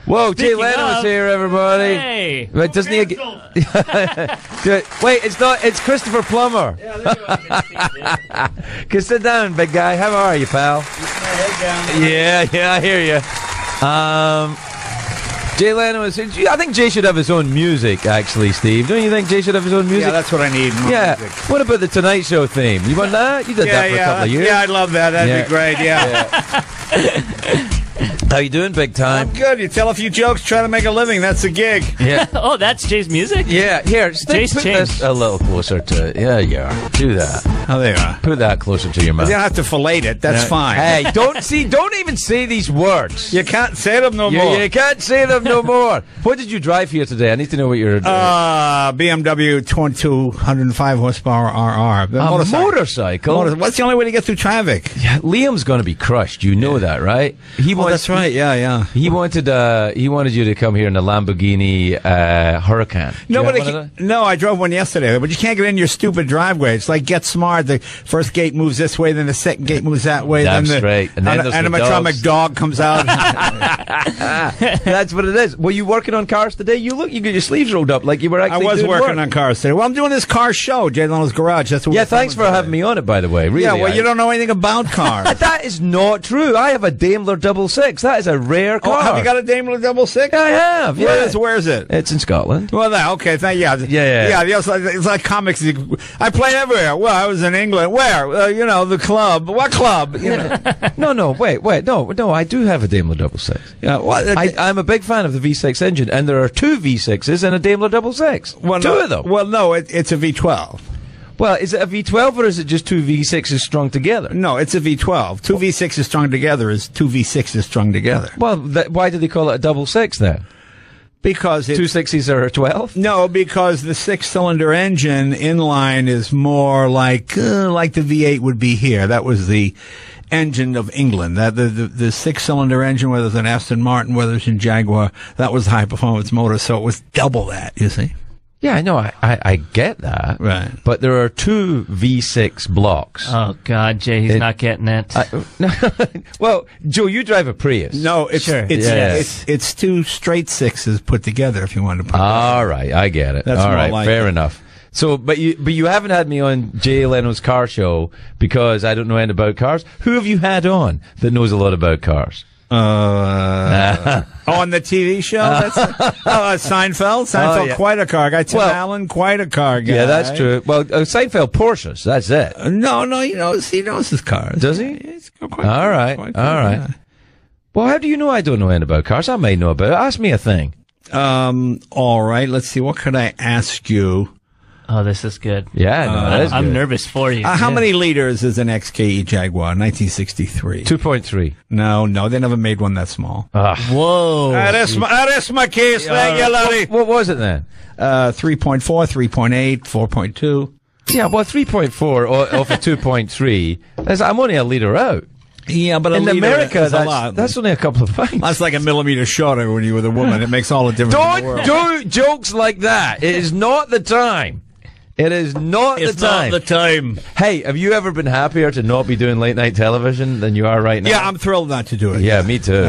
Whoa, Jay Leno's here, everybody. Hey. Wait, doesn't he? Wait, it's not. It's Christopher Plummer. Yeah, there you are. Sit down, big guy. How are you, pal? Keep my head down. Yeah, I hear you. Jay Leno is. I think Jay should have his own music, actually, Steve. Don't you think Jay should have his own music? Yeah, that's what I need. Yeah. Music. What about the Tonight Show theme? You want that? You did that for a couple of years. Yeah, I'd love that. That'd be great. Yeah. How you doing, big time? I'm good. You tell a few jokes, try to make a living. That's the gig. Yeah. Oh, that's Jay's music? Yeah. Here, Steve, Jay's put changed. this a little closer to. Yeah, you are. Do that. Oh, there you are. Put that closer to your mouth. You don't have to fillet it. That's fine. Hey, don't even say these words. You can't say them no more. You can't say them no more. What did you drive here today? I need to know what you're doing. BMW 2205 horsepower RR. Motorcycle? What's the only way to get through traffic? Yeah, Liam's going to be crushed. You know that, right? That's right. Yeah. He wanted you to come here in a Lamborghini Huracan. No, I drove one yesterday, but you can't get in your stupid driveway. It's like Get Smart. The first gate moves this way, then the second gate moves that way. Damn then straight. And then there's the animatronic dog comes out. That's what it is. Were you working on cars today? You got your sleeves rolled up like you were actually I was doing working work. on cars today. Well, I'm doing this car show, Jay Leno's Garage. That's what. Yeah, thanks for having me on it, by the way. Really, yeah, well, you don't know anything about cars. That is not true. I have a Daimler 66. That is a rare car. Oh, have you got a Daimler 66? I have. Yeah. Where is it? It's in Scotland. Well, okay. Yeah. It's like comics. I play everywhere. Well, I was in England. Where? The club. What club? No. Wait. No. I do have a Daimler 66. Yeah. I'm a big fan of the V6 engine, and there are two V6s in a Daimler 66. Well, two of them. Well, no, it's a V12. Well, is it a V12 or is it just two V6s strung together? No, it's a V12. Two V6s strung together is two V6s strung together. Well, why do they call it a double six then? Because two 6s are a 12? No, because the six-cylinder engine inline is more like the V8 would be here. That was the engine of England. That the six-cylinder engine, whether it's an Aston Martin, whether it's in Jaguar, that was the high-performance motor. So it was double that. You see. Yeah, I know. I get that. Right. But there are two V6 blocks. Oh, God, Jay, he's not getting it. Well, Joe, you drive a Prius. No, it's two straight sixes put together, if you want to put it. All right, I get it. That's all more right, like fair it. enough. So, but you haven't had me on Jay Leno's car show because I don't know anything about cars. Who have you had on that knows a lot about cars? On the TV show? Seinfeld? Seinfeld, yeah. Quite a car guy. Tim Allen, quite a car guy. Yeah, that's true. Well, Seinfeld Porsches, that's it. No, he knows his cars. Does he? He's quite all right. Yeah. Well, how do you know I don't know anything about cars? I may know about it. Ask me a thing. All right. Let's see. What could I ask you? Oh, this is good. Yeah, no, that is I'm good. nervous for you. How many liters is an XKE Jaguar? 1963. 2.3. No, they never made one that small. Whoa. That is my case. Thank you, Larry. What was it then? 3.4, 3.8, 4.2. Yeah, well, 3.4 off of 2.3. I'm only a liter out. Yeah, but in America, a lot. That's only a couple of pints. That's like a millimeter shorter when you're with a woman. It makes all the difference in the world. Don't do jokes like that. It is not the time. It is not the time. Not the time. Hey, have you ever been happier to not be doing late night television than you are right now? Yeah, I'm thrilled not to do it. Yeah, me too.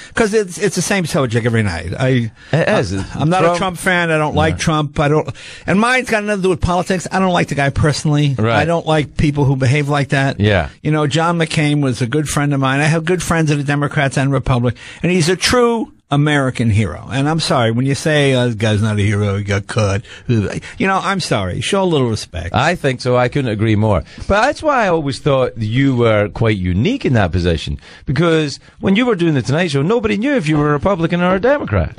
Because it's the same subject every night. It is. I'm not a Trump fan. I don't like Trump. And mine's got nothing to do with politics. I don't like the guy personally. Right. I don't like people who behave like that. Yeah. John McCain was a good friend of mine. I have good friends in the Democrats and Republicans, and he's a true American hero. And I'm sorry, when you say, this guy's not a hero, he got caught. I'm sorry. Show a little respect. I think so. I couldn't agree more. But that's why I always thought you were quite unique in that position. Because when you were doing the Tonight Show, nobody knew if you were a Republican or a Democrat.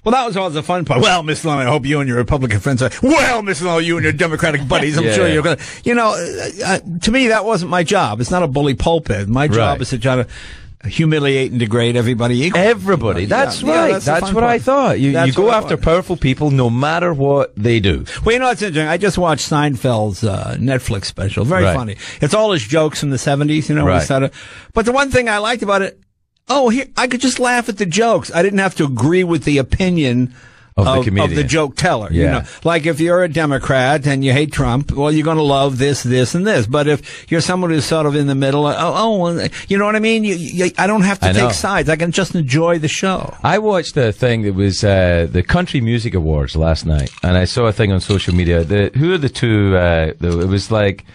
Well, that was always the fun part. Well, Miss Leno, I hope you and your Republican friends are, well, Miss Leno, you and your Democratic buddies, I'm sure you're going to, to me, that wasn't my job. It's not a bully pulpit. My job is to try to humiliate and degrade everybody equally. Everybody. That's right. That's what I thought. You go after powerful people no matter what they do. Well, what's interesting? I just watched Seinfeld's Netflix special. Very funny. It's all his jokes from the 70s, Right. But the one thing I liked about it, I could just laugh at the jokes. I didn't have to agree with the opinion of the comedian. Of the joke teller. Yeah. You know, like if you're a Democrat and you hate Trump, well, you're going to love this, this, and this. But if you're someone who's sort of in the middle, you know what I mean? I don't have to take sides. I can just enjoy the show. I watched a thing that was the Country Music Awards last night, and I saw a thing on social media. Who are the two? It was like...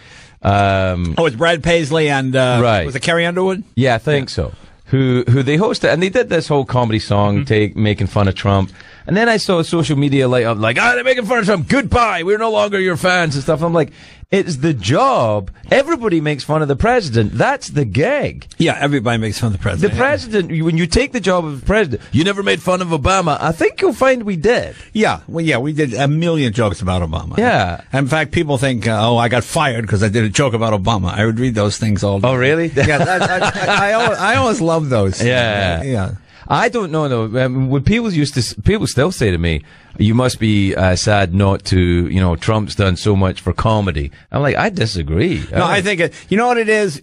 it's Brad Paisley and right. Was it Carrie Underwood? Yeah, I think so. Who they hosted, and they did this whole comedy song making fun of Trump. And then I saw social media light up like, they're making fun of Trump. Goodbye. We're no longer your fans and stuff. I'm like, it's the job. Everybody makes fun of the president. That's the gig. Yeah, everybody makes fun of the president. The president, when you take the job of the president, you never made fun of Obama. I think you'll find we did. Yeah, we did a million jokes about Obama. Yeah. In fact, people think, I got fired because I did a joke about Obama. I would read those things all day. Oh, really? Yeah, I always love those. Yeah. I don't know though. When people still say to me, "You must be sad not to, Trump's done so much for comedy." I'm like, I disagree. No, I think you know what it is.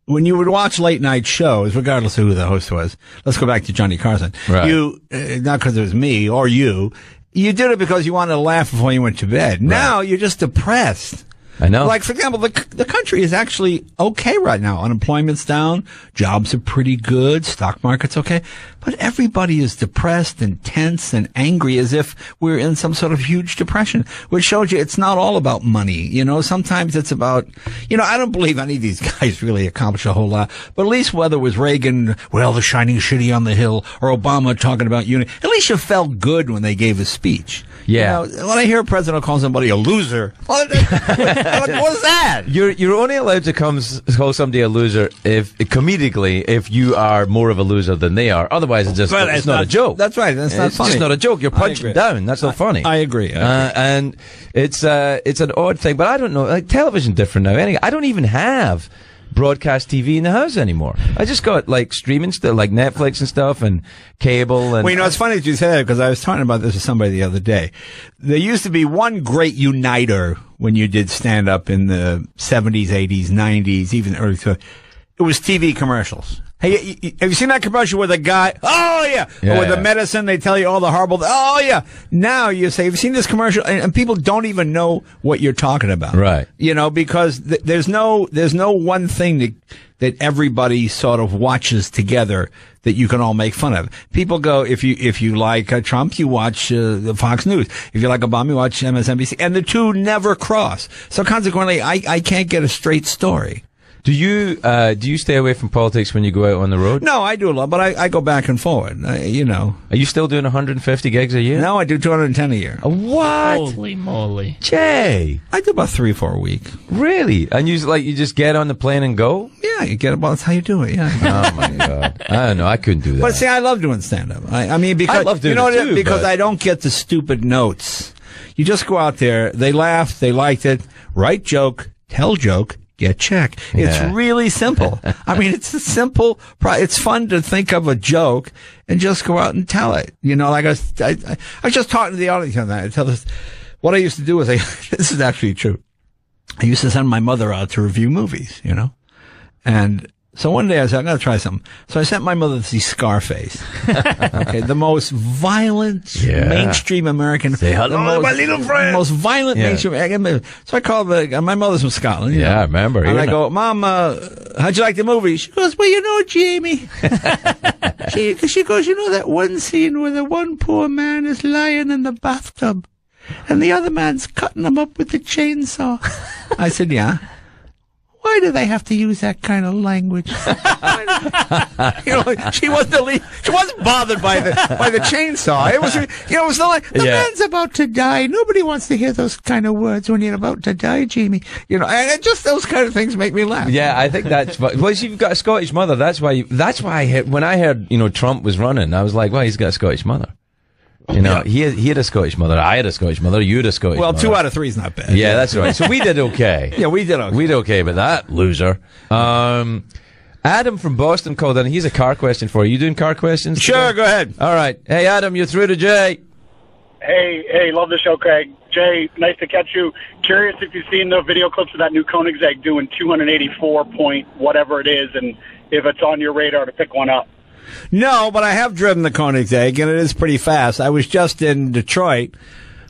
When you would watch late night shows, regardless of who the host was, let's go back to Johnny Carson. Right. You not because it was me or you. You did it because you wanted to laugh before you went to bed. Right. Now you're just depressed. I know. Like, for example, the country is actually okay right now. Unemployment's down. Jobs are pretty good. Stock market's okay. But everybody is depressed and tense and angry as if we're in some sort of huge depression, which shows you it's not all about money. Sometimes it's about, I don't believe any of these guys really accomplish a whole lot. But at least whether it was Reagan, the shining city on the hill, or Obama talking about unity, at least you felt good when they gave a speech. Yeah. When I hear a president call somebody a loser, what is that? You're only allowed to call somebody a loser comedically if you are more of a loser than they are. Otherwise, it's not a joke. That's right. That's not funny. It's just not a joke. You're punching down. That's not funny. I agree. And it's an odd thing, but I don't know. Like television, different now. Anyway, I don't even have broadcast TV in the house anymore. I just got like streaming stuff, like Netflix and stuff, and cable. And it's funny that you say that because I was talking about this with somebody the other day. There used to be one great uniter when you did stand up in the 70s, 80s, 90s, even early 2000s. It was TV commercials. Hey, have you seen that commercial with a guy? Oh, yeah. Or with the medicine, they tell you all the horrible. Oh, yeah. Now you say, have you seen this commercial? And people don't even know what you're talking about. Right. Because there's no one thing that everybody sort of watches together that you can all make fun of. People go, if you like Trump, you watch the Fox News. If you like Obama, you watch MSNBC. And the two never cross. So consequently, I can't get a straight story. Do you stay away from politics when you go out on the road? No, I do a lot, but I go back and forward. Are you still doing 150 gigs a year? No, I do 210 a year. What? Holy moly. Jay. I do about 3 or 4 a week. Really? And you just get on the plane and go? Yeah, you get about, that's how you do it, yeah. Oh my God. I don't know, I couldn't do that. But see, I love doing stand-up. I mean, because, I love doing it too, because but... I don't get the stupid notes. You just go out there, they laugh, they liked it, write joke, tell joke, get check. It's really simple. I mean, it's a simple, it's fun to think of a joke and just go out and tell it. Like I was just talking to the audience on that. I tell this, what I used to do is this is actually true. I used to send my mother out to review movies, and so one day I said, I'm going to try something. So I sent my mother to see Scarface. Okay, the most violent mainstream American. Say hello, my little friend. Most violent mainstream. So I called my mother's from Scotland. I remember. And I go, Mom, how'd you like the movie? She goes, well, Jamie. she goes, that one scene where the one poor man is lying in the bathtub and the other man's cutting him up with the chainsaw. I said, yeah. Why do they have to use that kind of language? She wasn't bothered by the chainsaw. It was, it was like the man's about to die. Nobody wants to hear those kind of words when you're about to die, Jamie. And just those kind of things make me laugh. Yeah, I think that's well. You've got a Scottish mother. That's why when I heard Trump was running, I was like, well, he's got a Scottish mother. He had a Scottish mother. I had a Scottish mother. You had a Scottish mother. Well, 2 out of 3 is not bad. Yeah, that's right. So we did okay. Yeah, we did okay. We did okay, but that loser. Adam from Boston called in. He's a car question for you. You doing car questions? Sure, go ahead. All right. Hey, Adam, you're through to Jay. Hey, love the show, Craig. Jay, nice to catch you. Curious if you've seen the video clips of that new Koenigsegg doing 284 point whatever it is, and if it's on your radar to pick one up. No, but I have driven the Koenigsegg, and it is pretty fast. I was just in Detroit,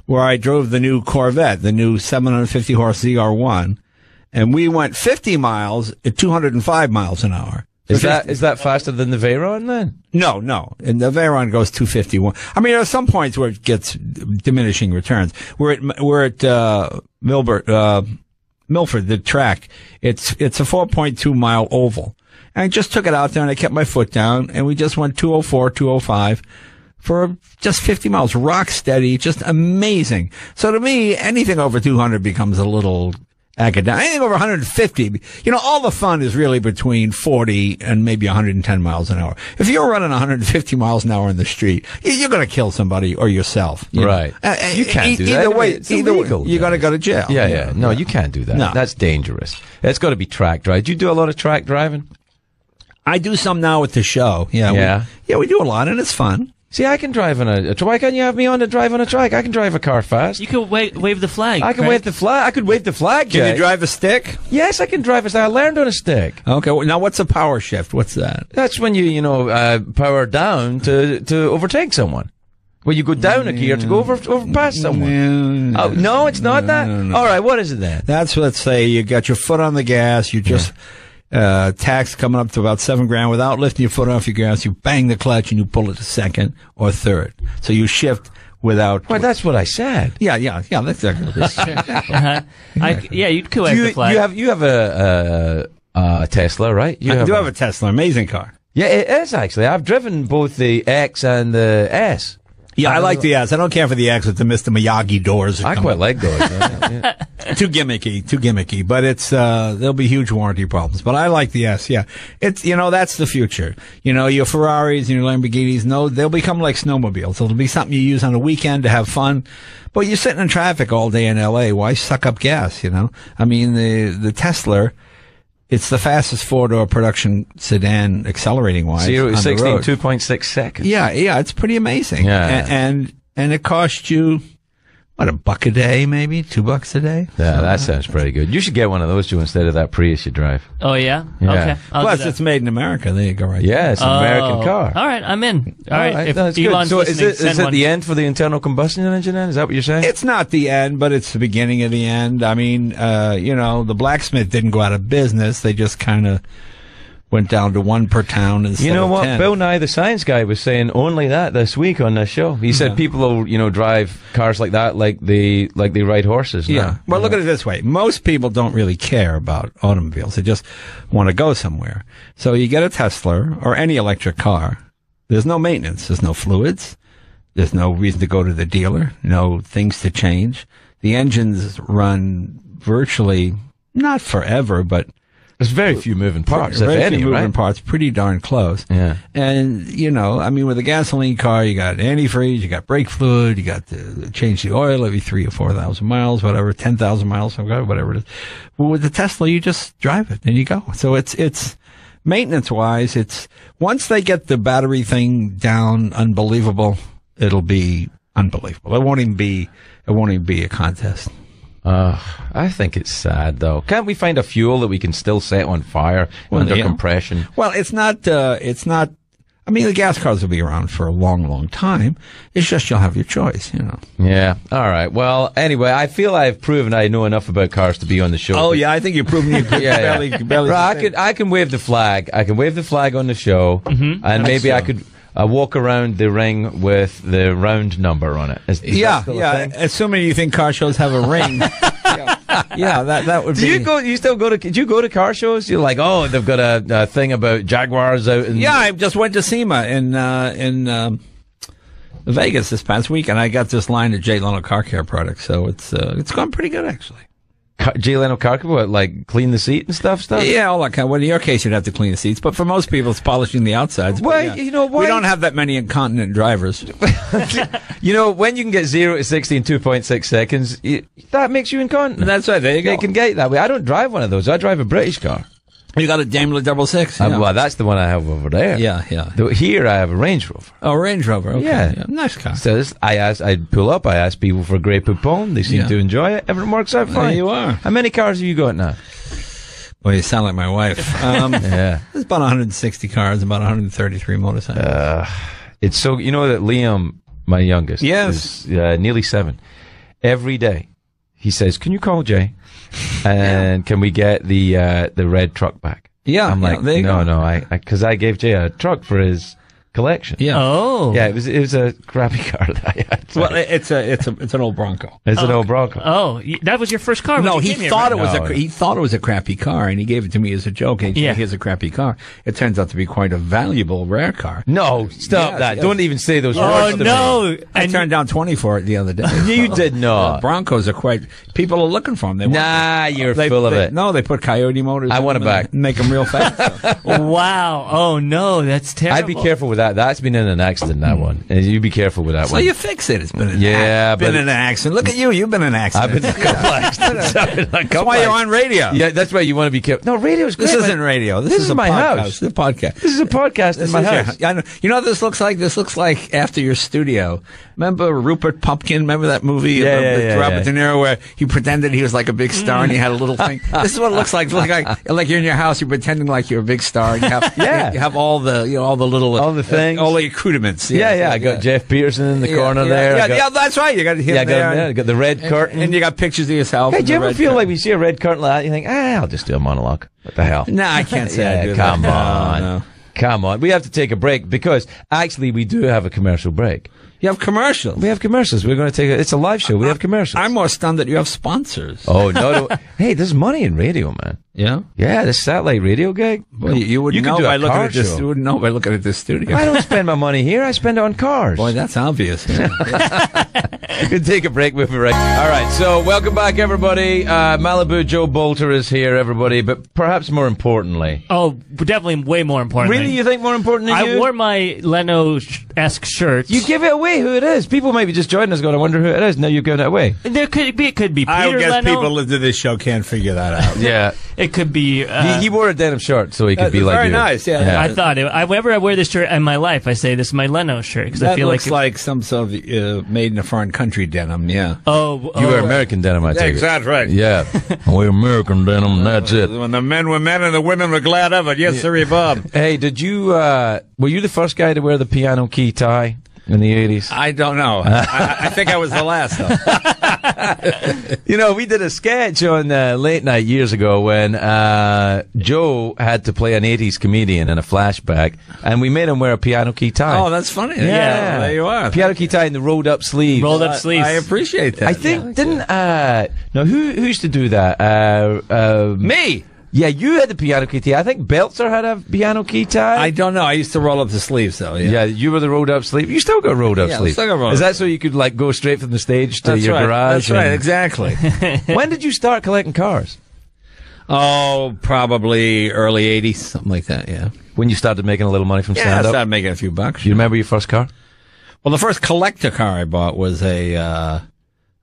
where I drove the new Corvette, the new 750 horse ZR1, and we went 50 miles at 205 miles an hour. Is that faster than the Veyron then? No. And the Veyron goes 251. I mean, there are some points where it gets diminishing returns. We're at Milford, the track. It's a 4.2 mile oval. And I just took it out there and I kept my foot down and we just went 204, 205 for just 50 miles. Rock steady, just amazing. So to me, anything over 200 becomes a little academic. Anything over 150, all the fun is really between 40 and maybe 110 miles an hour. If you're running 150 miles an hour in the street, you're going to kill somebody or yourself. Right. You can't do that. Either way, it's illegal. You're going to go to jail. Yeah. No, you can't do that. No. That's dangerous. It's got to be track drive. Do you do a lot of track driving? I do some now with the show. Yeah. We do a lot, and it's fun. See, I can drive on a track. Why can't you have me on to drive on a track? I can drive a car fast. You could wave the flag. I can wave the flag. I could wave the flag, Jay. Can you drive a stick? Yes, I can drive a stick. I learned on a stick. Okay. Well, now, what's a power shift? What's that? That's when you power down to overtake someone. Well, you go down a gear to go over past someone. No, it's not that? No. All right, what is it then? That's, let's say, you got your foot on the gas, you just... tax coming up to about $7,000 without lifting your foot off your gas. You bang the clutch and you pull it to second or third. So you shift without. Well, that's what I said. Yeah. That's exactly what I said. You could wave the flag. You have a Tesla, right? I do have a Tesla, amazing car. Yeah, it is actually. I've driven both the X and the S. Yeah, I like the S. I don't care for the X with the Mr. Miyagi doors. I quite like those. Yeah. Too gimmicky. But it's, there'll be huge warranty problems. But I like the S, yeah. It's, that's the future. Your Ferraris and your Lamborghinis, they'll become like snowmobiles. It'll be something you use on a weekend to have fun. But you're sitting in traffic all day in LA. Why suck up gas, I mean, the Tesla, it's the fastest four-door production sedan accelerating-wise. 0 to 60 in 2.6 seconds. Yeah, it's pretty amazing. Yeah. And it costs you, what, $1 a day, maybe? $2 a day? Yeah, that sounds pretty good. You should get one of those two instead of that Prius you drive. Oh, yeah? Yeah. Okay. Plus, it's made in America. There you go, right? Yeah, it's an American car. All right, I'm in. All right, if that's Elon's good. So is listening, it the end for the internal combustion engine then? Is that what you're saying? It's not the end, but it's the beginning of the end. I mean, the blacksmith didn't go out of business. They just kind of went down to one per town instead of 10. You know what? Bill Nye, the science guy, was saying only that this week on this show. He said people will, drive cars like that like they ride horses. Yeah. Now. Well, look at it this way. Most people don't really care about automobiles. They just want to go somewhere. So you get a Tesla or any electric car. There's no maintenance. There's no fluids. There's no reason to go to the dealer. No things to change. The engines run virtually, not forever, but there's very few moving parts, very few moving parts, pretty darn close. Yeah. And, with a gasoline car, you got antifreeze, you got brake fluid, you got to change the oil every 3,000 or 4,000 miles, whatever, 10,000 miles, whatever it is. But with the Tesla, you just drive it and you go. So it's maintenance-wise, once they get the battery thing down unbelievable, it'll be unbelievable. It won't even be a contest. I think it's sad, though. Can't we find a fuel that we can still set on fire under compression? Well, it's not, I mean, the gas cars will be around for a long, long time. It's just you'll have your choice, Yeah. All right. Well, anyway, I feel I've proven I know enough about cars to be on the show. Oh, yeah. I think you've proven you could barely. Right, I can wave the flag. I can wave the flag on the show, and maybe I could walk around the ring with the round number on it. Is that still a thing? Assuming you think car shows have a ring. That would be. Do you go to car shows? You're like, oh, they've got a thing about Jaguars out in. Yeah, I just went to SEMA in Vegas this past week, and I got this line of Jay Leno car care products. So it's gone pretty good actually. Jay Leno car care, what, like clean the seat and stuff? Yeah, all that kind. Well, in your case, you'd have to clean the seats, but for most people, it's polishing the outsides. Well, we don't have that many incontinent drivers. When you can get 0 to 60 in 2.6 seconds, that makes you incontinent. That's right. There you go. They can get that way. I don't drive one of those. I drive a British car. You got a Daimler 66? Well, that's the one I have over there. Yeah. Here I have a Range Rover. Oh, Range Rover. Okay. Yeah. Nice car. So I pull up, I ask people for Grey Poupon. They seem to enjoy it. Everything works out fine. There you are. How many cars have you got now? Well, you sound like my wife. Yeah. There's about 160 cars, about 133 motorcycles. It's so, you know that Liam, my youngest, Yes. is nearly 7. Every day, he says, "Can you call Jay? And can we get the red truck back?" Yeah. I'm like, no, because I gave Jay a truck for his collection. Yeah. Oh. Yeah, it was a crappy car that I had. Well, it's an old Bronco. It's an old Bronco. Oh, that was your first car? No, when you he came here, thought right? he thought it was a crappy car, and he gave it to me as a joke. And here's a crappy car. It turns out to be quite a valuable, rare car. No, stop Yes, that. yes. Don't even say those Oh, words to me. no. I turned down 20 for it the other day. You did not. Broncos are quite. People are looking for them. They want Nah, them. you're full of it. No, they put Coyote motors. I in want them it back. and make them real fast. Wow. Oh, no, that's terrible. I'd be careful with that. That's been in an accident, that one. And you be careful with that So one. you fix it. It's been in but an accident. Look at you. You've been in an accident. I've been in a couple accidents. That's why you're on radio. Yeah, that's why you want to be careful. No, radio's great. This isn't radio. This is a my podcast. house. This is a podcast. This is a podcast in my house. I know. You know what this looks like? This looks like after your studio. Remember Rupert Pupkin? Remember that movie? Yeah, Robert De Niro where he pretended he was like a big star and he had a little thing. This is what it looks like. Like you're in your house, you're pretending like you're a big star and you have, you have all the little All the things. all the accoutrements. Yeah. I got Jeff Pearson in the corner there. Yeah, that's right. You got him there. I got the red curtain. And you got pictures of yourself. Hey, in do you the ever red feel curtain. like when you see a red curtain like that, you think, I'll just do a monologue. What the hell? Nah, I can't say I do come that. on. No. Come on. We have to take a break because actually we do have a commercial break. You have commercials. We have commercials. We're going to it's a live show. We have commercials. I'm more stunned that you have sponsors. Oh, no. Hey, there's money in radio, man. Yeah? Yeah, this satellite radio gig. Well, you would could know do a by looking car at this. show. You would know by looking at this studio. I don't spend my money here. I spend it on cars. Boy, that's obvious. Yeah. We can take a break. We'll be right. All right. So, welcome back, everybody. Malibu Joe Bolter is here, everybody. But perhaps more importantly, Oh, definitely way more important. really, you think more important than you? I wore my Leno-esque shirt. You give it away. Who it is? People might be just joining us, going, "I wonder who it is." Now you've given it away. There could be. It could be Peter I guess Leno. people listening to this show can't figure that out. Yeah. It could be. He wore a denim shirt so he could be like very you. nice, yeah. I thought whenever I wear this shirt in my life, I say this is my Leno shirt because I That feel looks like. like some sort of made in a foreign country denim, yeah. Oh, You wear American denim, I take it. exactly right. Yeah. We American denim, that's it. When the men were men and the women were glad of it. Yes, sir, Bob. Hey, did you, were you the first guy to wear the piano key tie in the 80s? I don't know. I think I was the last, though. You know, we did a sketch on Late Night years ago when Joe had to play an 80s comedian in a flashback, and we made him wear a piano key tie. Oh, that's funny. Yeah. There you are. Piano key tie and the rolled up sleeves. rolled up sleeves. I appreciate that. I think, no, who used to do that? Me. Yeah, you had the piano key tie. I think Belzer had a piano key tie. I don't know. I used to roll up the sleeves, though. Yeah, you were the rolled up sleeve. You still got rolled up Yeah, sleeve. still got rolled Is up. that so you could like go straight from the stage to That's your right. garage? That's right. and- Exactly. When did you start collecting cars? Oh, probably early 80s, something like that, yeah. When you started making a little money from Yeah, I stand up? started making a few bucks. Do you remember your first car? Well, the first collector car I bought was a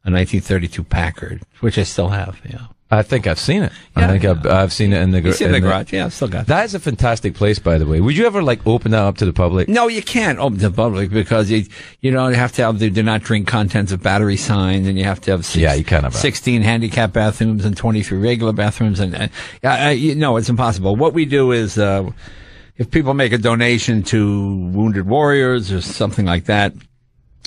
1932 Packard, which I still have, yeah. I think I've seen it. Yeah. I think I've seen it in the You garage. see in the garage? Yeah, I've still got that. That is a fantastic place, by the way. Would you ever like open that up to the public? No, you can't open to the public because you know, you have to have the do not drink contents of battery signs, and you have to have Yeah, you can't have that. 16 handicap bathrooms and 23 regular bathrooms, and no, it's impossible. What we do is if people make a donation to Wounded Warriors or something like that,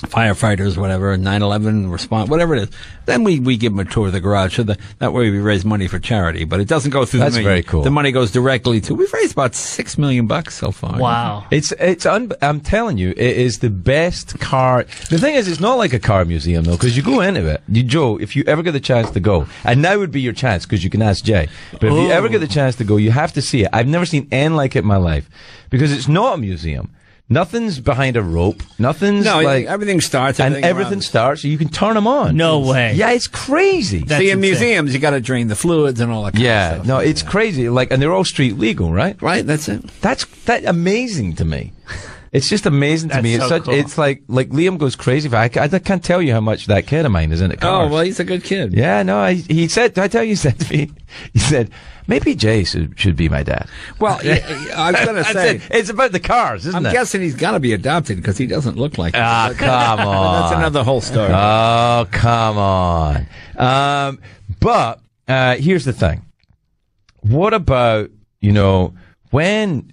firefighters, whatever, 9/11 response, whatever it is, then we give them a tour of the garage. So that way we raise money for charity, but it doesn't go through. That's the very cool. The money goes directly to. We've raised about $6 million so far. Wow. I'm telling you, it is the best car. The thing is, it's not like a car museum though, because you go into it. Joe, if you ever get the chance to go, and now would be your chance because you can ask Jay. But if you ever get the chance to go, you have to see it. I've never seen anything like it in my life because it's not a museum. Nothing's behind a rope. Nothing's like everything starts, and everything starts. So you can turn them on. No way. Yeah, it's crazy. That's See, in insane. museums, you got to drain the fluids and all that. Kind of stuff. No, it's crazy. Like, and they're all street legal, right? Right. That's it. That's amazing to me. It's just amazing to That's me. It's so such. cool. It's like Liam goes crazy. I can't tell you how much that kid of mine is into cars. Oh well, he's a good kid. Yeah, no. He said. Did I tell you? He said to me. He said maybe Jay should be my dad. Well, I was going to say, it's about the cars, isn't I'm it? guessing he's got to be adopted because he doesn't look like. Ah, come on. That's another whole story. Oh, come on. But here's the thing. what about, when,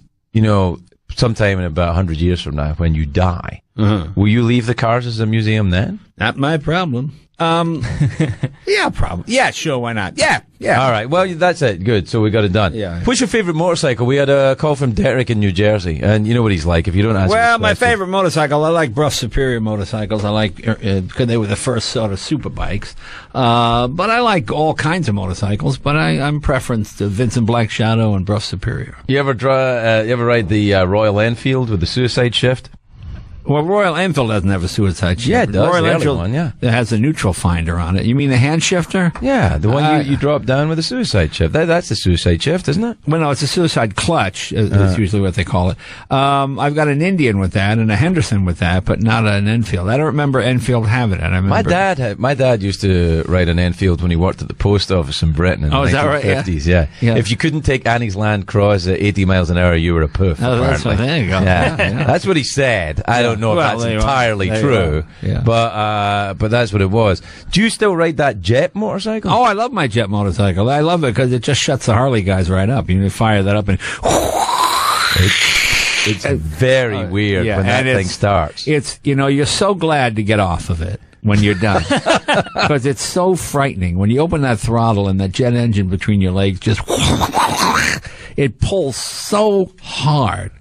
sometime in about 100 years from now, when you die, will you leave the cars as a museum then? Not my problem. Yeah, probably. Yeah, sure, why not? Yeah. All right, well, that's it. Good, so we got it done. Yeah. What's your favorite motorcycle? We had a call from Derek in New Jersey, and you know what he's like. If you don't ask Well, him my questions- favorite motorcycle, I like Bruff Superior motorcycles. I like, because they were the first sort of super bikes. But I like all kinds of motorcycles, but I'm preference to Vincent Black Shadow and Bruff Superior. You ever ride the Royal Enfield with the suicide shift? Well, Royal Enfield doesn't have a suicide shifter. Yeah, it does. Royal The early Enfield one, yeah. That has a neutral finder on it. You mean the hand shifter? Yeah, the one you drop down with the suicide shift. That's the suicide shift, isn't it? Well, no, it's a suicide clutch, is usually what they call it. I've got an Indian with that and a Henderson with that, but not an Enfield. I don't remember Enfield having it. I remember My dad used to ride an Enfield when he worked at the post office in Britain in the is that right? 1950s. Yeah. If you couldn't take Annie's Land Cross at 80 miles an hour, you were a poof. Oh, that's apparently. there you go. Yeah. That's what he said. I don't know if Well, that's there you are. entirely There you true, are. Yeah. but that's what it was. Do you still ride that jet motorcycle? Oh, I love my jet motorcycle. I love it because it just shuts the Harley guys right up. You fire that up and It's very weird when that thing starts. It's, you're so glad to get off of it when you're done. Because it's so frightening. When you open that throttle and that jet engine between your legs just, it pulls so hard.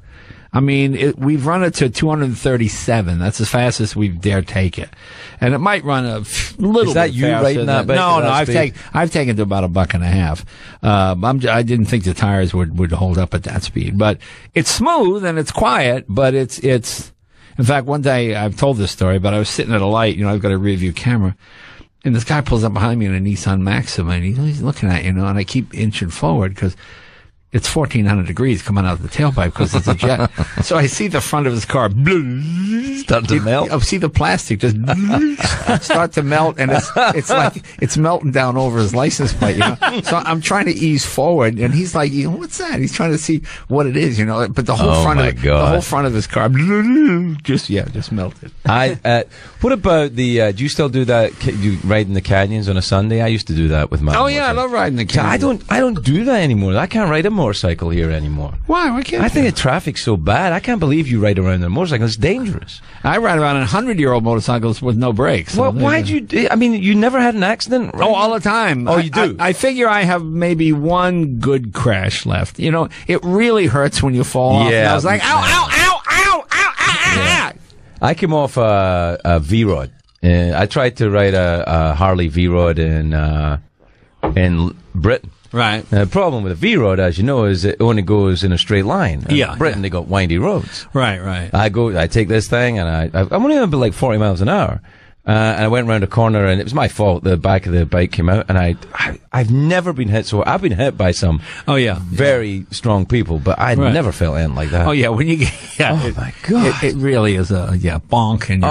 I mean, we've run it to 237. That's as fast as we dare take it. And it might run a little Is that bit you faster riding that bike No, at that speed? I've taken to about $1.50. I didn't think the tires would hold up at that speed. But it's smooth and it's quiet, but it's, in fact, one day, I've told this story, but I was sitting at a light, I've got a rear view camera, and this guy pulls up behind me in a Nissan Maxima, and he's looking at, and I keep inching forward because it's 1,400 degrees coming out of the tailpipe because it's a jet. So I see the front of his car Starting to melt. I see the plastic just start to melt, and it's like it's melting down over his license plate. So I'm trying to ease forward, and he's like, "What's that?" He's trying to see what it is, But the whole the whole front of his car just melted. What about the? Do you still do that? You ride in the canyons on a Sunday? I used to do that with my. Oh yeah, I love riding the canyons. I don't do that anymore. I can't ride a motorcycle here anymore. Why? Why can't I think the traffic's so bad. I can't believe you ride around on a motorcycle. It's dangerous. I ride around on 100-year-old motorcycles with no brakes. So why'd you? I mean, you never had an accident? Right? Oh, all the time. Oh, you do? I figure I have maybe one good crash left. It really hurts when you fall off. Yeah, And I was like, ow, ow, ow, ow, ow, ow, ow. I came off a V-Rod. I tried to ride a Harley V-Rod in Britain. Right. Now, the problem with a V-Rod, as you know, is it only goes in a straight line. In Britain, they got windy roads. Right. I take this thing, and I'm only about like 40 miles an hour. And I went around a corner, and it was my fault. The back of the bike came out, and I've never been hit. So I've been hit by some very strong people, but I never felt anything like that. Oh yeah, when you get oh my god, it really is a bonk. And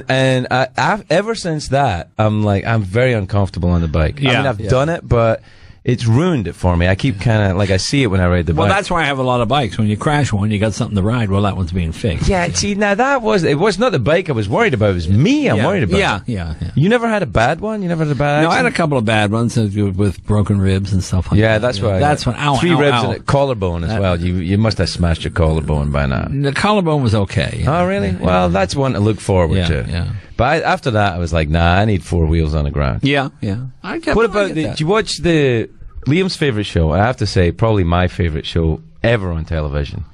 and I've ever since that I'm very uncomfortable on the bike. I mean, I've done it, but it's ruined it for me. I keep kind of I see it when I ride the bike. Well, that's why I have a lot of bikes. When you crash one, you got something to ride. Well, that one's being fixed. Yeah, see, now it was not the bike I was worried about. It was me I'm worried about. Yeah. You never had a bad one? You never had a bad accident? No, I had a couple of bad ones with broken ribs and stuff like that. Yeah, that's why. That's when, ow, 3 ow, ribs ow. and a collarbone as well. You must have smashed your collarbone by now. The collarbone was okay. Oh, really? Well, that's one to look forward to. Yeah. But after that, I was like, nah, I need 4 wheels on the ground. Yeah. What about did you watch Liam's favourite show? I have to say, probably my favourite show ever on television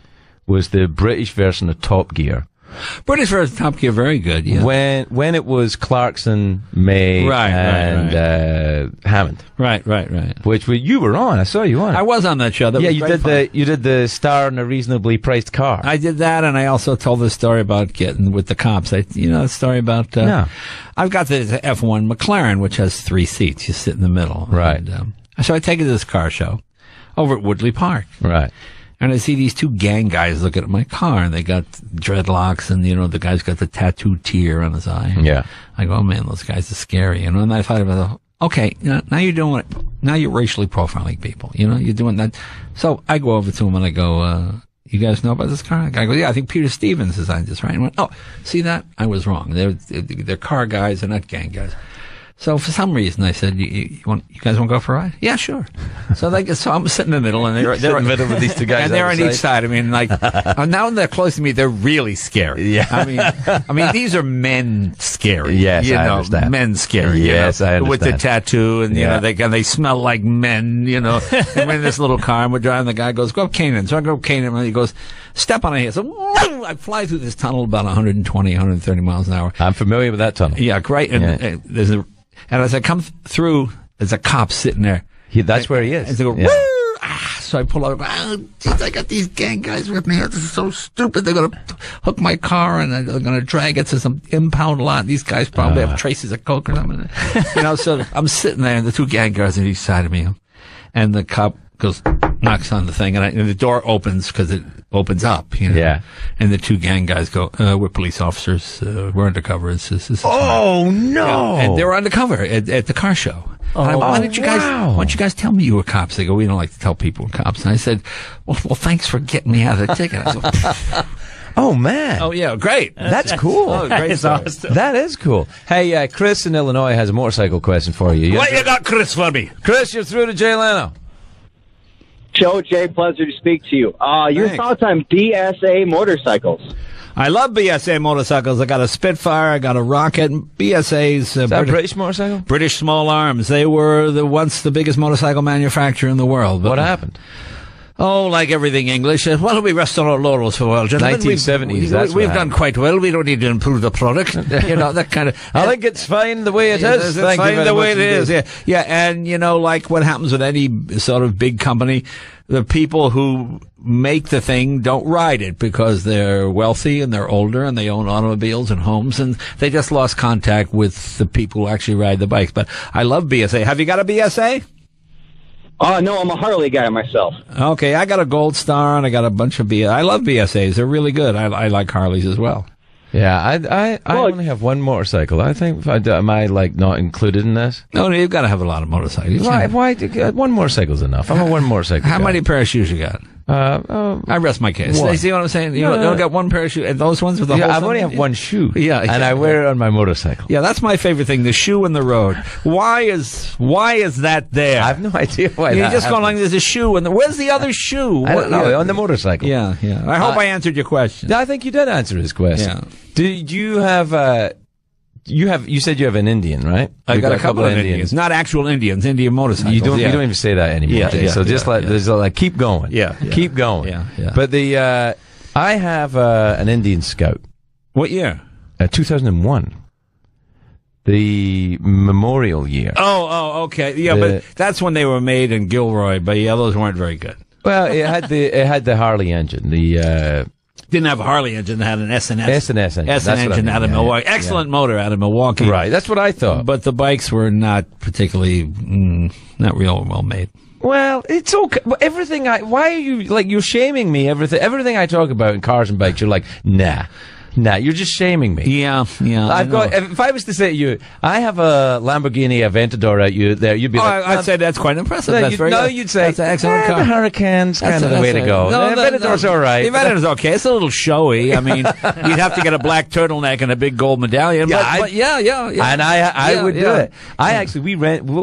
was the British version of Top Gear. British version of Top Gear, very good. Yeah. When it was Clarkson, May, and Hammond. Right. Which you were on. I saw you on. I was on that show. You did the star in a reasonably priced car. I did that, and I also told the story about getting with the cops. The story about. I've got the F1 McLaren, which has 3 seats. You sit in the middle. Right. And, so I take it to this car show over at Woodley Park. Right. And I see these 2 gang guys looking at my car, and they got dreadlocks, and, the guy's got the tattooed tear on his eye. Yeah. I go, oh, man, those guys are scary. And I thought about, okay, now you're doing it. Now you're racially profiling people. You're doing that. So I go over to him, and I go, you guys know about this car? The guy goes, yeah, I think Peter Stevens designed this, right? And I went, oh, see that? I was wrong. They're car guys, they're not gang guys. So for some reason, I said, "You guys want to go for a ride?" Yeah, sure. So I'm sitting in the middle, and they're in the middle with these two guys, and they're on each side. I mean, like now they're close to me, they're really scary. Yeah. I mean, these are men scary. Yes, I understand. Men scary. Yes, I understand. With the tattoo, and you know, they smell like men. You know, and we're in this little car, and we're driving. The guy goes, "Go up Canaan." So I go up Canaan, and he goes, "Step on it here." So I fly through this tunnel about 120, 130 miles an hour. I'm familiar with that tunnel. Yeah, great. And and as I come through, there's a cop sitting there. That's where he is. And they go, "Woo!" So I pull over. Oh, geez, I got these gang guys with me. This is so stupid. They're going to hook my car and they're going to drag it to some impound lot. These guys probably have traces of coke or something. You know, so I'm sitting there, and the two gang guards on each side of me. And the cop knocks on the thing, and the door opens because it opens up, you know. Yeah. And the two gang guys go, "We're police officers. We're undercover." Oh, no. Yeah. And they were undercover at the car show. Why don't you guys tell me you were cops? They go, "We don't like to tell people we're cops." And I said, well, thanks for getting me out of the ticket. I go, oh, man. oh, yeah, great. That's cool. Oh, great. It's awesome. That is cool. Hey, Chris in Illinois has a motorcycle question for you. What you got, Chris, for me? Chris, you're through to Jay Leno. Joe, Jay, pleasure to speak to you. Your Thanks. thoughts on BSA motorcycles? I love BSA motorcycles. I got a Spitfire. I got a Rocket. BSA's Is that a British motorcycle? British Small Arms. They were once the biggest motorcycle manufacturer in the world. But What happened? Oh, like everything English. Well, we rest on our laurels for a while, gentlemen. 1970s, that's what We've done happened. quite well. We don't need to improve the product. You know, that kind of... I think it's fine the way it is. It's fine the way it is. Yeah, yeah. And, you know, like what happens with any sort of big company, the people who make the thing don't ride it because they're wealthy and they're older and they own automobiles and homes, and they just lost contact with the people who actually ride the bikes. But I love BSA. Have you got a BSA? No, I'm a Harley guy myself. Okay, I got a Gold Star and I got a bunch of I love BSAs. They're really good. I like Harleys as well. Yeah, I only have one motorcycle. I think, am I like not included in this? No, you've got to have a lot of motorcycles. Why one motorcycle's enough? I'm a one motorcycle How guy. many pair of shoes you got? I rest my case. One. You see what I'm saying? You don't got one pair of shoes. And those ones with the whole I thing? only have one shoe. Yeah, and I wear it on my motorcycle. Yeah, that's my favorite thing, the shoe in the road. Why is that there? I have no idea why You're that just going happens. like, there's a shoe, and where's the other shoe? I don't know, on the motorcycle. Yeah. I hope I answered your question. I think you did answer his question. Yeah. Did you have, you said you have an Indian, right? I You've got a couple of Indians. Not actual Indians, Indian motorcycles. You don't Yeah. even say that anymore. Yeah, Jay. yeah, so just yeah, there's like keep going. Yeah. Keep going. Yeah. But I have an Indian Scout. What year? 2001. The memorial year. Oh, okay. Yeah, but that's when they were made in Gilroy, but yeah, those weren't very good. Well, it had the Harley engine. The Didn't have a Harley engine, it had an S&S. S&S engine. S&S That's what I engine mean. out of Yeah, Milwaukee. yeah. Excellent motor out of Milwaukee. Right. That's what I thought. But the bikes were not particularly, not real well made. Well, it's okay. But why are you, like, you're shaming me? Everything I talk about in cars and bikes, you're like, nah, you're just shaming me. Yeah. If I was to say to you, I have a Lamborghini Aventador out there, you'd be like, I'd say that's quite impressive. no, That's very good. you'd say, that's an excellent car. the Hurricane's kind of the way to go. No, The Aventador's all right. The Aventador's okay. It's a little showy. I mean, you'd have to get a black turtleneck and a big gold medallion. Yeah, But yeah. And I would do it.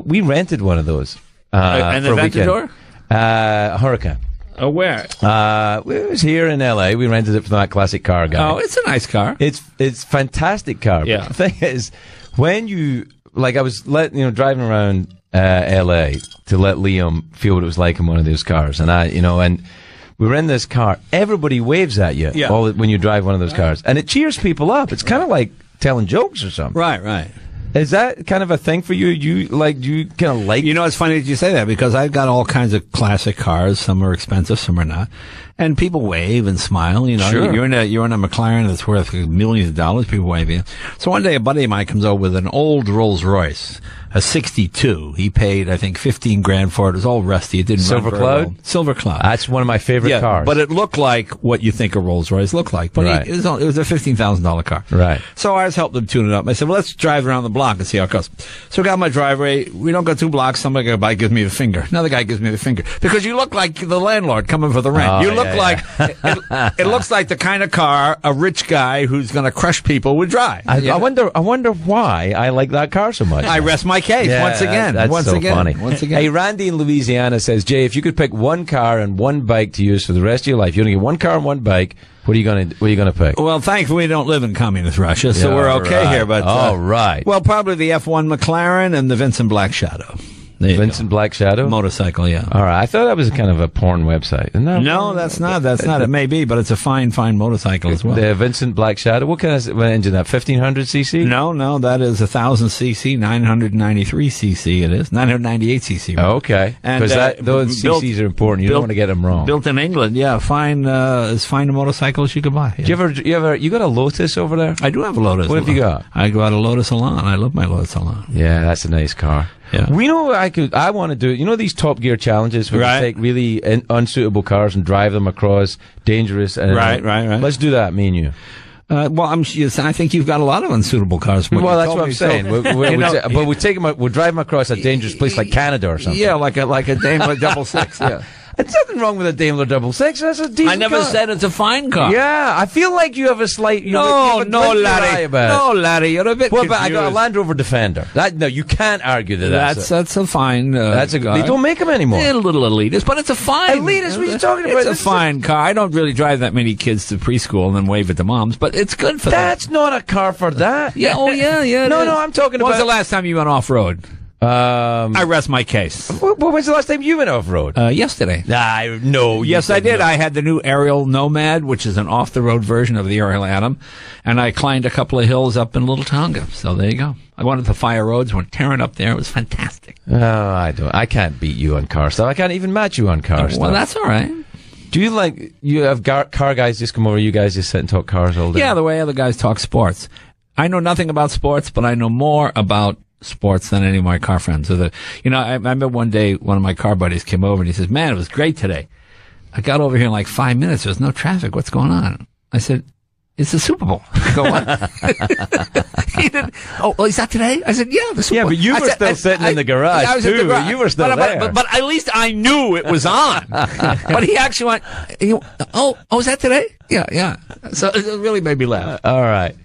We rented one of those. An for a weekend. Aventador? Hurricane. Oh, where? It was here in L.A. We rented it from that classic car guy. Oh, it's a nice car. It's fantastic car. Yeah. But the thing is, when you, like, I was driving around L.A. to let Liam feel what it was like in one of those cars, and and we were in this car. Everybody waves at you when you drive one of those cars, and it cheers people up. It's kind of like telling jokes or something. Right. Is that kind of a thing for you? You kind of like? You know, it's funny that you say that because I've got all kinds of classic cars. Some are expensive, some are not. And people wave and smile. You know, Sure. you're in a McLaren that's worth millions of dollars. People wave you. So one day, a buddy of mine comes over with an old Rolls Royce, a '62. He paid, I think, $15,000 for it. It was all rusty. It didn't Silver run very Cloud? well. Silver Cloud. That's one of my favorite cars. But it looked like what you think a Rolls Royce looked like. But Right. it was a $15,000 car. Right. So I was helping him tune it up. I said, well, let's drive around the block and see how it goes. So I got my driveway. We don't go 2 blocks. Somebody got a bike, gives me the finger. Another guy gives me the finger. Because you look like the landlord coming for the rent. Oh, you look it looks like the kind of car a rich guy who's going to crush people would drive. I wonder why I like that car so much. I rest my case once again. That's once so again. funny. Once again. Hey, Randy in Louisiana says, Jay, if you could pick one car and one bike to use for the rest of your life, you only get one car and one bike. What are you gonna pick? Well, thankfully we don't live in communist Russia, so we're okay here. But all right. Well, probably the F1 McLaren and the Vincent Black Shadow. Vincent Black Shadow motorcycle, yeah. All right, I thought that was kind of a porn website. Isn't that no, that's not. That's not. It may be, but it's a fine motorcycle as well. The Vincent Black Shadow. What kind of engine? That 1500 cc? No, that is 1000 cc, 993 cc. It is 998 cc. Right? Okay, because those cc's are important. You don't want to get them wrong. Built in England, yeah. Fine, as fine a motorcycle as you could buy. Yeah. Do you got a Lotus over there? I do have a Lotus. What have you got? I got a Lotus Elan. I love my Lotus Elan. Yeah, that's a nice car. Yeah. We know I want to do. You know these Top Gear challenges where you take really unsuitable cars and drive them across dangerous. Right. Let's do that, me and you. Well, I think you've got a lot of unsuitable cars. Well, that's what I'm saying. But we take them. We'll drive them across a dangerous place like Canada or something. Yeah, like a Daimler 66. Yeah. There's nothing wrong with a Daimler 66. That's a decent I never car. said it's a fine car. Yeah, I feel like you have a slight. No, Larry. No, Larry, you're a bit. Well, confused. but I got a Land Rover Defender. No, you can't argue that's a fine. Car. They don't make them anymore. They're a little elitist, but it's a fine. Elitist? What are you talking about? It's a fine car. I don't really drive that many kids to preschool and then wave at the moms, but it's good for that. That's not a car for that. Yeah. Oh, yeah. No, I'm talking about. When was the last time you went off road? I rest my case. When was the last time you went off-road? Yesterday. No. Yes, I did. No. I had the new Aerial Nomad, which is an off-the-road version of the Aerial Atom, and I climbed a couple of hills up in Little Tonga. So there you go. I wanted to fire roads, went tearing up there. It was fantastic. Oh, I can't beat you on car stuff. I can't even match you on car stuff. Well, that's all right. Do you have car guys just come over, you guys just sit and talk cars all day? Yeah, the way other guys talk sports. I know nothing about sports, but I know more about sports than any of my car friends. I remember one day one of my car buddies came over and he says, "Man, it was great today. I got over here in like 5 minutes. There was no traffic. What's going on?" I said, "It's the Super Bowl." I go, "What?" He did. Oh, is that today? I said, "Yeah, the Super Bowl." Yeah, but you were still sitting in the garage, I was too. in the garage. You were still there. But at least I knew it was on. But he actually went, oh, is that today? Yeah. So it really made me laugh. All right.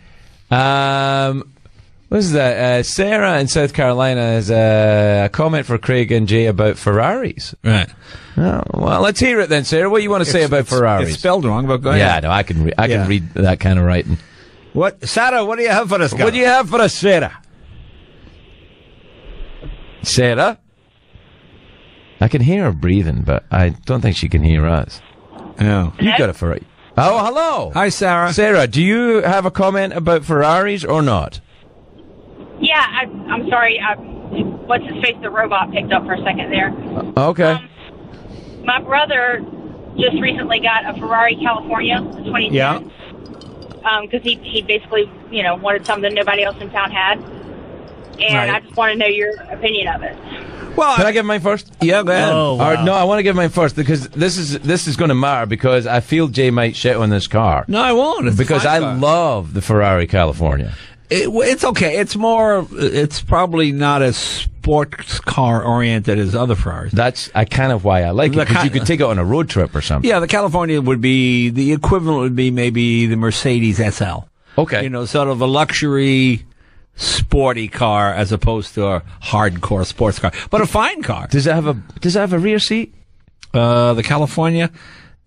What is that? Sarah in South Carolina has a comment for Craig and Jay about Ferraris. Right. Oh, well, let's hear it then, Sarah. What do you want to say about Ferraris? It's spelled wrong, but go ahead. Yeah, no, I can read that kind of writing. What, Sarah? What do you have for us? What do you have for us, Sarah? Sarah? I can hear her breathing, but I don't think she can hear us. No. You got a Ferrari. Oh, hello. Hi, Sarah. Sarah, do you have a comment about Ferraris or not? Yeah, I'm sorry. What's his face? The robot picked up for a second there. Okay. My brother just recently got a Ferrari California 2010. Yeah. Because he basically, wanted something nobody else in town had. And Right. I just want to know your opinion of it. Well, Can I give mine first? Yeah, go ahead. Oh, wow. Or, no, I want to give mine first because this is going to matter because I feel Jay might shit on this car. No, I won't. It's a Because fine I car. love the Ferrari California. It's okay. It's probably not as sports car oriented as other Ferraris. That's kind of why I like it because you could take it on a road trip or something. Yeah, the California would be, the equivalent would be maybe the Mercedes SL. Okay. Sort of a luxury, sporty car as opposed to a hardcore sports car. But a fine car. Does it have a rear seat? The California,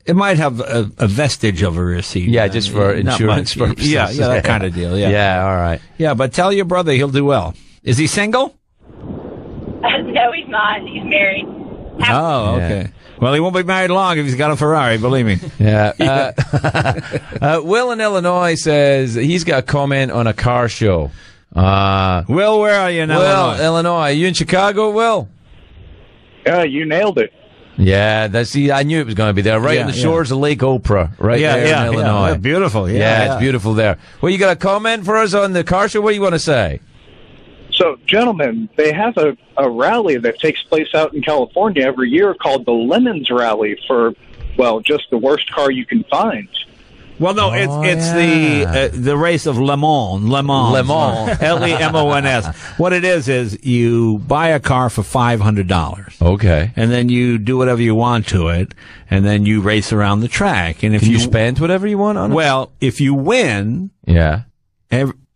it might have a vestige of a rear seat. Yeah, just for Not insurance much. purposes. Yeah, that kind of deal. Yeah. Yeah, all right. Yeah, but tell your brother he'll do well. Is he single? No, he's not. He's married. Oh, okay. Well, he won't be married long if he's got a Ferrari, believe me. Yeah. Will in Illinois says he's got a comment on a car show. Will, where are you in Illinois? Illinois. Are you in Chicago, Will? Yeah, you nailed it. Yeah, I knew it was going to be there, right on the shores of Lake Oprah, right there in Illinois. Yeah, beautiful. Yeah, it's beautiful there. Well, you got a comment for us on the car show? What do you want to say? So, gentlemen, they have a rally that takes place out in California every year called the Lemons Rally for, just the worst car you can find. Well, no, it's the race of Le Mans. Lemons. What it is you buy a car for $500. Okay. And then you do whatever you want to it, and then you race around the track. And if you spend whatever you want on it? Well, if you win,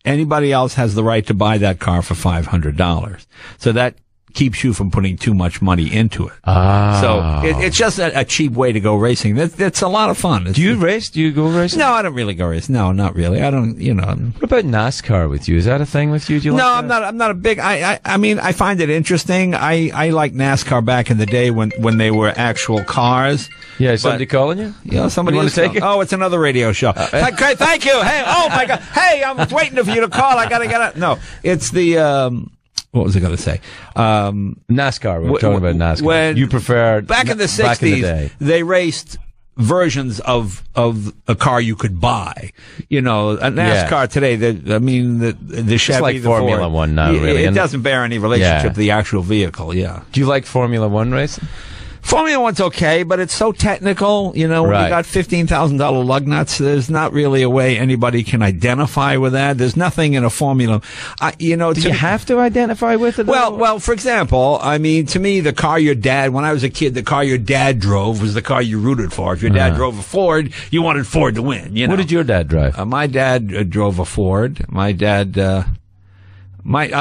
anybody else has the right to buy that car for $500. So that keeps you from putting too much money into it. So it's just a cheap way to go racing. It's a lot of fun. Do you race? Do you go racing? No, I don't really go racing. No, not really. I don't, What about NASCAR with you? Is that a thing with you? Do you like that? I'm not a big, I mean, I find it interesting. I like NASCAR back in the day when they were actual cars. Yeah, is somebody calling you? Yeah, somebody want to take it? Oh, it's another radio show. Okay, thank you. Hey, oh my God. Hey, I'm waiting for you to call. I gotta get it. No, it's the, what was I going to say? NASCAR. We're talking about NASCAR. When you preferred back in the 60s, they raced versions of a car you could buy. A NASCAR today. The Chevy, it's like the Formula Ford, One now, really. It doesn't bear any relationship to the actual vehicle. Yeah. Do you like Formula One racing? Formula One's okay, but it's so technical. When you got $15,000 lug nuts, there's not really a way anybody can identify with that. There's nothing in a Formula. Do you have to identify with it? Well, for example, I mean, to me, the car your dad, when I was a kid, the car your dad drove was the car you rooted for. If your dad drove a Ford, you wanted Ford to win. What did your dad drive? My dad drove a Ford. My dad, I'll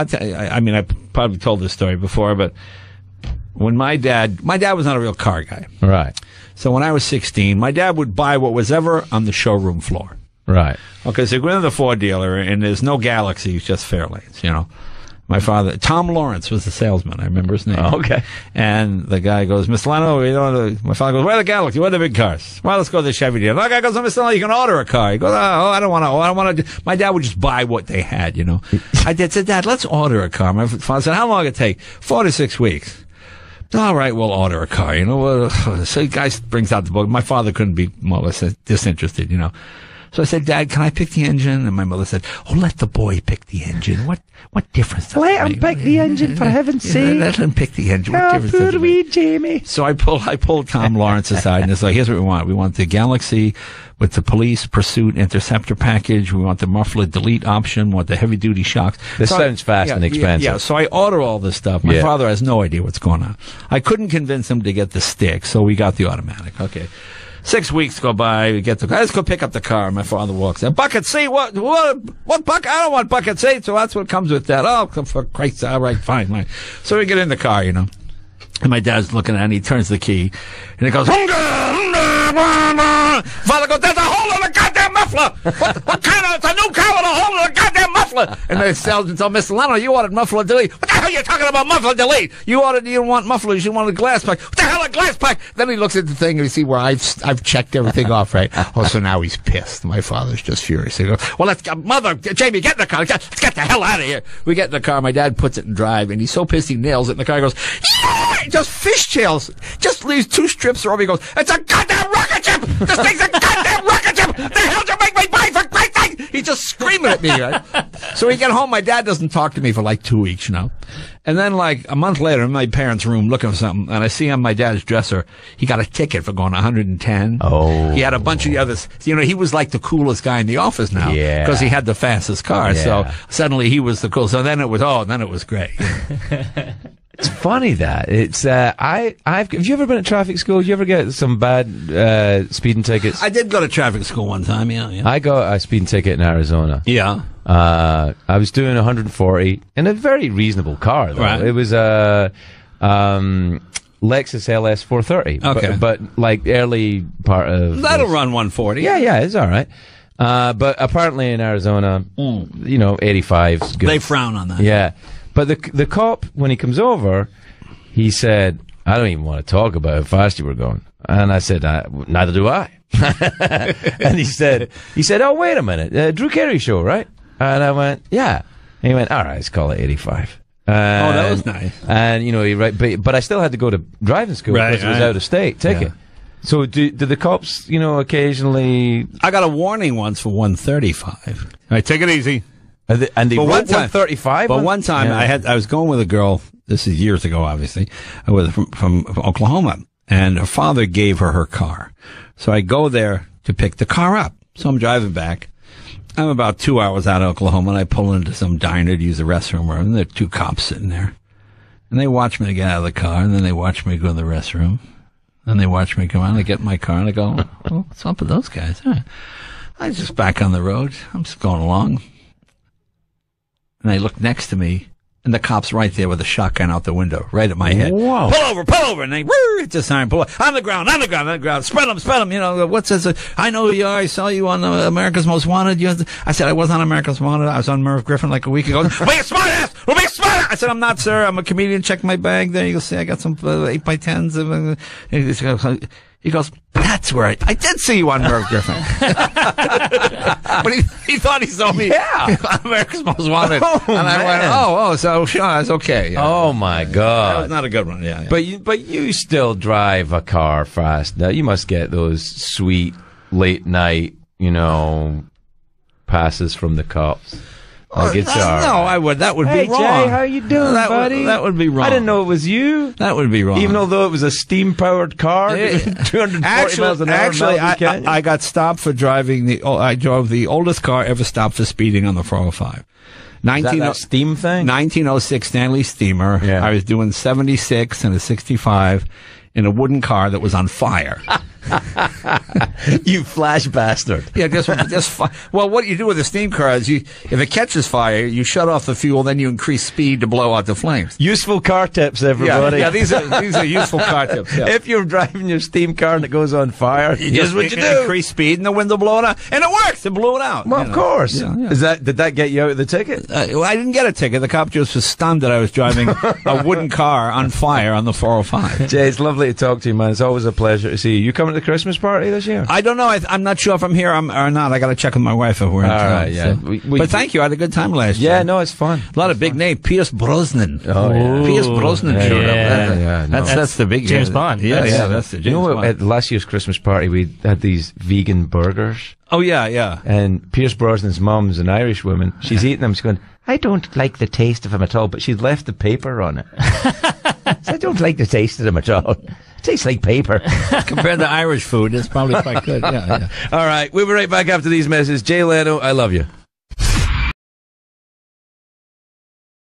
tell you, I mean, I probably told this story before, but when my dad was not a real car guy. Right. So when I was 16, my dad would buy what was ever on the showroom floor. Right. Okay, so you go into the Ford dealer, and there's no Galaxies, just Fairlanes, My father, Tom Lawrence, was the salesman. I remember his name. Oh, okay. And the guy goes, Mr. Leno, my father goes, where are the Galaxies? Where are the big cars? Well, let's go to the Chevy dealer. The guy goes, Mr. Leno, you can order a car. He goes, I don't want to. My dad would just buy what they had, I said, Dad, let's order a car. My father said, how long will it take? 4 to 6 weeks. All right, we'll order a car. So the guy brings out the book. My father couldn't be more or less disinterested, So I said, Dad, can I pick the engine? And my mother said, let the boy pick the engine. What difference does it make? Let him pick the engine, for heaven's sake. Let him pick the engine. What difference does it make? Jamie. So I pulled Tom Lawrence aside, and it's like, here's what we want. We want the Galaxy with the police pursuit interceptor package. We want the muffler delete option. We want the heavy duty shocks. This sounds fast and expensive. Yeah, so I order all this stuff. My father has no idea what's going on. I couldn't convince him to get the stick, so we got the automatic. Okay. 6 weeks go by, we get the car. Let's go pick up the car. My father walks in. Bucket seat? What bucket? I don't want bucket seat, so that's what comes with that. Oh, for Christ's sake. All right, fine. So we get in the car, And my dad's looking at it, and he turns the key, and he goes, Father goes, there's a hole in the goddamn muffler! What kind of, it's a new car with a hole in the goddamn muffler! And the salesman told Mr. Leno, you ordered muffler delete. What the hell are you talking about muffler delete? You didn't want mufflers, you wanted glass pack. What the hell, a glass pack? Then he looks at the thing and you see where I've checked everything off, right? Oh, so now he's pissed. My father's just furious. He goes, well, Mother, Jamie, get in the car. Let's get the hell out of here. We get in the car, my dad puts it in drive, and he's so pissed he nails it, and the car goes, yeah! Just fishtails. Just leaves 2 strips over. He goes, it's a goddamn rocket ship! This thing's a goddamn rocket ship! The hell did you make me buy for Christ's sake? He's just screaming at me, right? So we get home, my dad doesn't talk to me for like 2 weeks, And then like a month later, in my parents' room looking for something, and I see on my dad's dresser, he got a ticket for going 110. Oh. He had a bunch of the others. He was like the coolest guy in the office now. Yeah. Because he had the fastest car. Yeah. So suddenly he was the cool. So then it was great. It's funny that it's have you ever been at traffic school? Did you ever get some bad speeding tickets? I did go to traffic school one time. Yeah. I got a speeding ticket in Arizona. Yeah. I was doing 140 in a very reasonable car, though. Right. It was a Lexus LS 430. Okay. But like early part of That'll run 140. Yeah, it's all right. But apparently in Arizona, 85's good. They frown on that. Yeah. But the cop, when he comes over, he said, I don't even want to talk about how fast you were going. And I said, neither do I. And he said, oh, wait a minute. Drew Carey show, right? And I went, yeah. And he went, all right, let's call it 85. That was nice. And, but I still had to go to driving school because it was out of state ticket. Yeah. So do the cops, occasionally... I got a warning once for 135. All right, take it easy. And they wrote 135? But one time I was going with a girl, this is years ago, obviously, from Oklahoma, and her father gave her car. So I go there to pick the car up. So I'm driving back. I'm about 2 hours out of Oklahoma, and I pull into some diner to use the restroom, and there are 2 cops sitting there. And they watch me get out of the car, and then they watch me go to the restroom. Then they watch me come out, and I get in my car, and I go, well, what's up with those guys? All right. I just back on the road. I'm just going along. And I look next to me, and the cop's right there with a shotgun out the window, right at my head. Whoa. Pull over. And they hit the sign, pull over. On the ground. Spread them. You know, what's this? I know who you are. I saw you on America's Most Wanted. I said, I was on America's Wanted. I was on Merv Griffin like a week ago. Be a smart ass! Be a smart ass! I said, I'm not, sir. I'm a comedian. Check my bag there. You can see I got some 8x10s. He goes, that's where I did see you on Merv Griffin. But he thought he saw me on America's Most Wanted. Oh, and I went, so sure, it's okay. Yeah. Oh, my God. That was not a good one, yeah. But you still drive a car fast. Now, you must get those sweet late night, passes from the cops. Like it's that would be wrong. Hey, Jay, how you doing, buddy? That would be wrong. I didn't know it was you. That would be wrong. Even although it was a steam-powered car, 240 miles an hour. Actually, I got stopped for driving I drove the oldest car ever stopped for speeding on the 405. Is that steam thing? 1906 Stanley Steamer. Yeah. I was doing 76 and a 65 in a wooden car that was on fire. You flash bastard. Yeah, well, what you do with a steam car is if it catches fire, you shut off the fuel, then you increase speed to blow out the flames. Useful car tips, everybody. Yeah, these are useful car tips. Yeah. If you're driving your steam car and it goes on fire, here's what you do. Increase speed and the wind will blow it out. And it works. It blew it out. Well, of course. Yeah. Did that get you out of the ticket? Well, I didn't get a ticket. The cop just was stunned that I was driving a wooden car on fire on the 405. Jay, it's lovely to talk to you, man. It's always a pleasure to see you. You coming to the Christmas party this year? I don't know. I'm not sure if I'm here or not. I got to check with my wife if we're in town. Right, yeah. So. But thank you. I had a good time last year. Yeah, no, it's fun. A lot of big names. Pierce Brosnan. Oh, yeah. Pierce Brosnan showed up. Yeah, no. That's the big James Bond. Yeah, that's the James Bond. At last year's Christmas party, we had these vegan burgers. Oh, yeah. And Pierce Brosnan's mum's an Irish woman. She's eating them. She's going, I don't like the taste of them at all, but she'd left the paper on it. So I don't like the taste of them at all. It tastes like paper. Compared to Irish food, it's probably quite good. Yeah. All right, we'll be right back after these messages. Jay Leno, I love you.